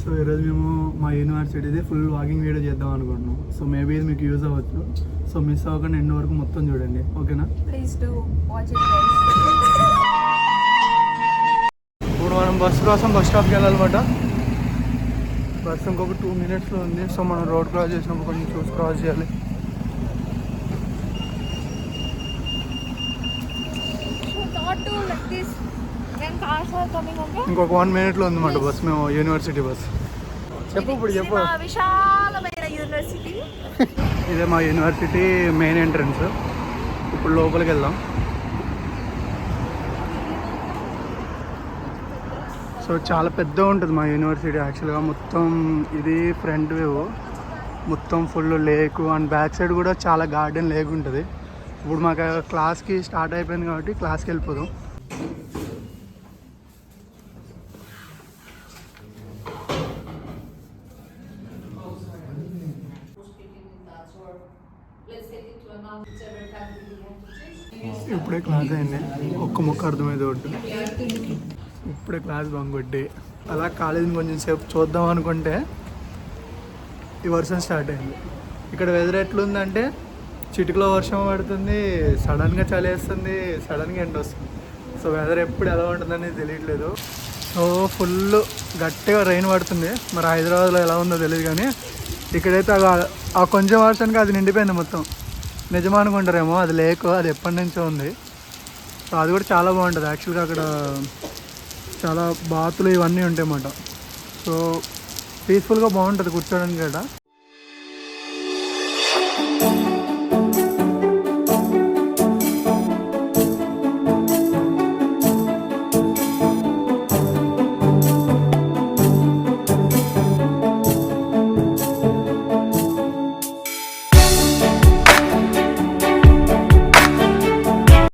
So ఈరోజు మేము మా యూనివర్సిటీది ఫుల్ వాకింగ్ వీడియో చేద్దాం అనుకుంటున్నాం. సో మేబీ ఇది మీకు యూజ్ అవ్వచ్చు. సో మిస్ అవ్వకుండా ఎండ్ వరకు మొత్తం చూడండి, ఓకేనా? Please do watch it guys. ఇప్పుడు మనం బస్ కోసం బస్ స్టాప్కి వెళ్ళాలన్నమాట. బస్ ఇంకొక 2 minutesలో ఉంది. సో మనం రోడ్ క్రాస్ చేసినప్పుడు కొంచెం చూసి క్రాస్ చేయాలి. ఇంకొక 1 minute ఉంది మాట బస్. మేము యూనివర్సిటీ బస్. చెప్పు ఇప్పుడు చెప్పు. విశాలమైన యూనివర్సిటీ. ఇదే మా యూనివర్సిటీ మెయిన్ ఎంట్రన్స్. ఇప్పుడు లోపలికి వెళ్దాం. సో చాలా పెద్దగా ఉంటుంది మా యూనివర్సిటీ యాక్చువల్గా. మొత్తం ఇది ఫ్రంట్ వ్యూ, మొత్తం full lake and back side కూడా చాలా గార్డెన్ లేక్ ఉంటుంది. ఇప్పుడు మాకు క్లాస్కి స్టార్ట్ అయిపోయింది కాబట్టి క్లాస్కి వెళ్ళిపోదాం. ఇప్పుడే క్లాస్ అయింది, ఒక్క ముక్క అర్థమైంది ఒకటి. ఇప్పుడే క్లాస్ బంగొట్టి అలా కాలేజీని కొంచెం సేపు చూద్దాం అనుకుంటే ఈ వర్షం స్టార్ట్ అయింది. ఇక్కడ వెదర్ ఎట్లుందంటే చిటికలో వర్షం పడుతుంది, సడన్గా చలి వేస్తుంది, సడన్గా ఎండ వస్తుంది. సో వెదర్ ఎప్పుడు ఎలా ఉంటుందని తెలియట్లేదు. సో ఫుల్ గట్టిగా రెయిన్ పడుతుంది. మరి హైదరాబాద్లో ఎలా ఉందో తెలియదు, కానీ ఇక్కడైతే ఆ కొంచెం వర్షానికి అది నిండిపోయింది మొత్తం. నిజమా అనుకుంటారేమో, అది లేకు, అది ఎప్పటి నుంచో ఉంది. సో అది కూడా చాలా బాగుంటుంది యాక్చువల్గా. అక్కడ చాలా బాతులు ఇవన్నీ ఉంటాయి అన్నమాట. సో పీస్ఫుల్గా బాగుంటుంది కూర్చోడానికి కూడా.